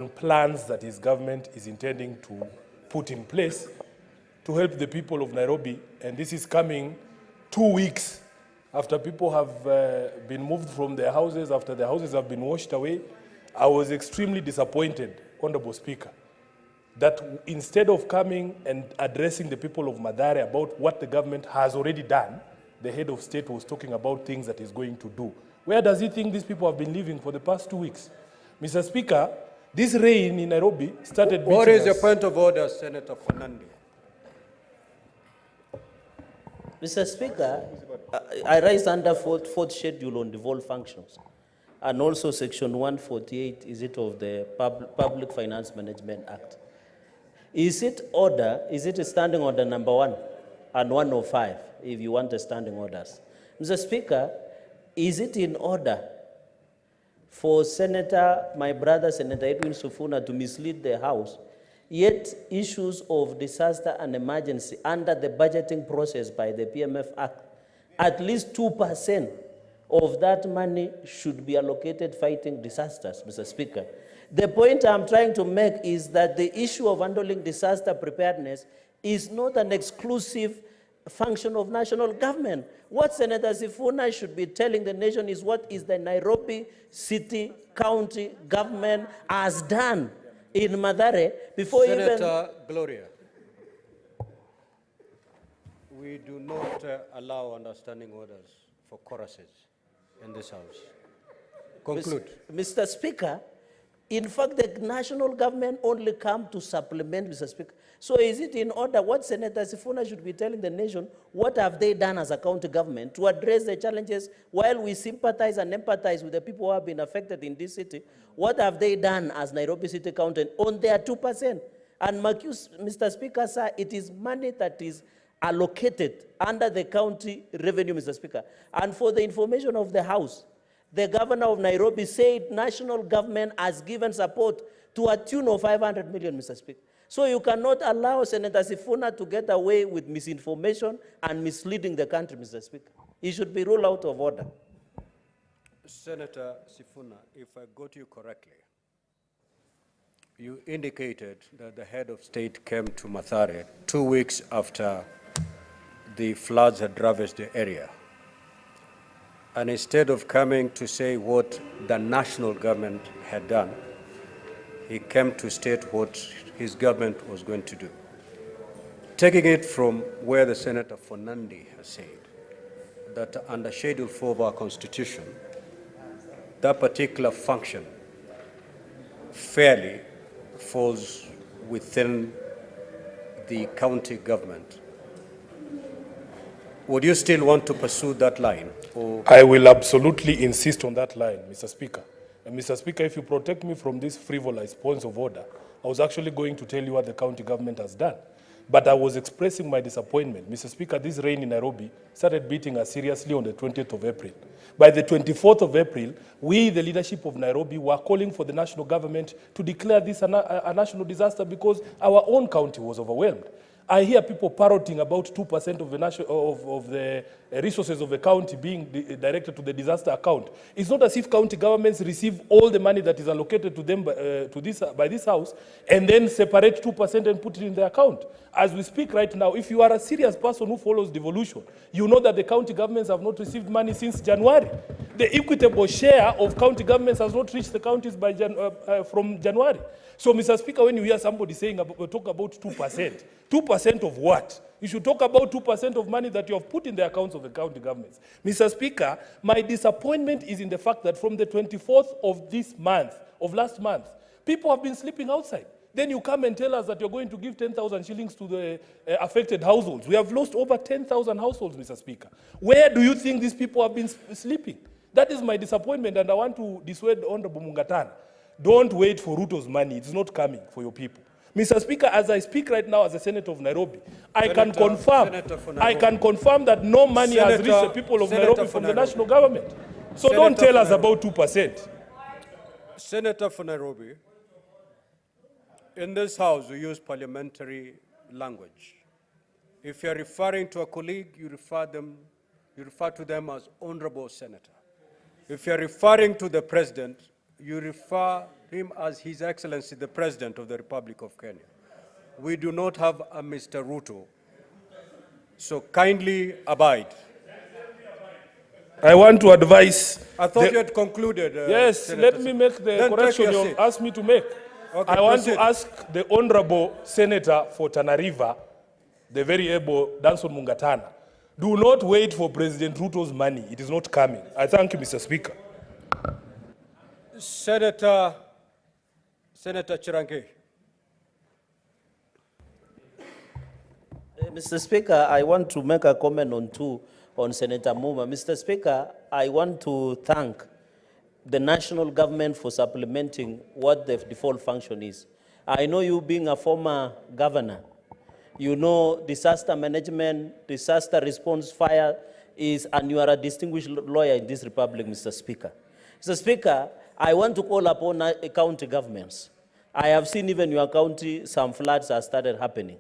plans that his government is intending to put in place to help the people of Nairobi. And this is coming 2 weeks after people have been moved from their houses, after their houses have been washed away. I was extremely disappointed, Honorable Speaker, that instead of coming and addressing the people of Mathare about what the government has already done, the head of state was talking about things that he's going to do. Where does he think these people have been living for the past 2 weeks? Mr. Speaker, this rain in Nairobi started beating us. What is your point of order, Senator Fernandez? Mr. Speaker, I rise under fourth schedule on devolved functions, and also section 148 is it of the Public Finance Management Act. Is it a standing order number 1 and 105, if you want the standing orders? Mr. Speaker, is it in order for my brother Senator Edwin Sifuna to mislead the House, yet issues of disaster and emergency under the budgeting process by the PMF Act, at least 2% of that money should be allocated fighting disasters, Mr. Speaker? The point I'm trying to make is that the issue of handling disaster preparedness is not an exclusive function of national government. What Senator Sifuna should be telling the nation is what is the Nairobi City County government has done in Mathare before Senator Gloria, we do not allow understanding orders for choruses in this House. Conclude. Mr. Speaker, in fact, the national government only come to supplement, Mr. Speaker. So is it in order what Senator Sifuna should be telling the nation, what have they done as a county government to address the challenges while we sympathize and empathize with the people who have been affected in this city? What have they done as Nairobi City County on their 2%? And Mr. Speaker, sir, it is money that is allocated under the county revenue, Mr. Speaker. And for the information of the House, the governor of Nairobi said national government has given support to a tune of 500 million, Mr. Speaker. So you cannot allow Senator Sifuna to get away with misinformation and misleading the country, Mr. Speaker. He should be ruled out of order. Senator Sifuna, if I got you correctly, you indicated that the head of state came to Mathare 2 weeks after the floods had ravaged the area. And instead of coming to say what the national government had done, he came to state what his government was going to do. Taking it from where the Senator Fernandez has said, that under Schedule 4 of our Constitution, that particular function fairly falls within the county government. Would you still want to pursue that line? Or? I will absolutely insist on that line, Mr. Speaker. And Mr. Speaker, if you protect me from this frivolous points of order, I was actually going to tell you what the county government has done. But I was expressing my disappointment. Mr. Speaker, this rain in Nairobi started beating us seriously on the 20th of April. By the 24th of April, we, the leadership of Nairobi, were calling for the national government to declare this a national disaster because our own county was overwhelmed. I hear people parroting about 2% of the resources of the county being directed to the disaster account. It's not as if county governments receive all the money that is allocated to them by this House and then separate 2% and put it in their account. As we speak right now, if you are a serious person who follows devolution, you know that the county governments have not received money since January. The equitable share of county governments has not reached the counties from January. So, Mr. Speaker, when you hear somebody talk about 2%, 2% of what? You should talk about 2% of money that you have put in the accounts of the county governments. Mr. Speaker, my disappointment is in the fact that from the 24th of last month, people have been sleeping outside. Then you come and tell us that you're going to give 10,000 shillings to the affected households. We have lost over 10,000 households, Mr. Speaker. Where do you think these people have been sleeping? That is my disappointment, and I want to dissuade Honorable Mungatana. Don't wait for Ruto's money. It's not coming for your people. Mr. Speaker, as I speak right now as a senator of Nairobi, I can confirm that no money has reached the people of Nairobi from the national government. So don't tell us about 2%. Senator for Nairobi, in this House, we use parliamentary language. If you're referring to a colleague, you refer to them as honorable senator. If you're referring to the president, you refer him as His Excellency, the President of the Republic of Kenya. We do not have a Mr. Ruto. So kindly abide. I want to advise. I thought you had concluded. Yes, Senator. let me make the Then take correction your you seat. asked me to make. Okay, I want proceed. to ask the Honorable Senator for Tana River, the very able Danson Mungatana, do not wait for President Ruto's money. It is not coming. I thank you, Mr. Speaker. Senator Cherargei. Mr. Speaker, I want to make a comment on Senator Muma. Mr. Speaker, I want to thank the national government for supplementing what the default function is. I know you being a former governor, you know disaster management, disaster response, fire is, and you are a distinguished lawyer in this republic, Mr. Speaker. Mr. Speaker, I want to call upon county governments. I have seen even your county, some floods have started happening.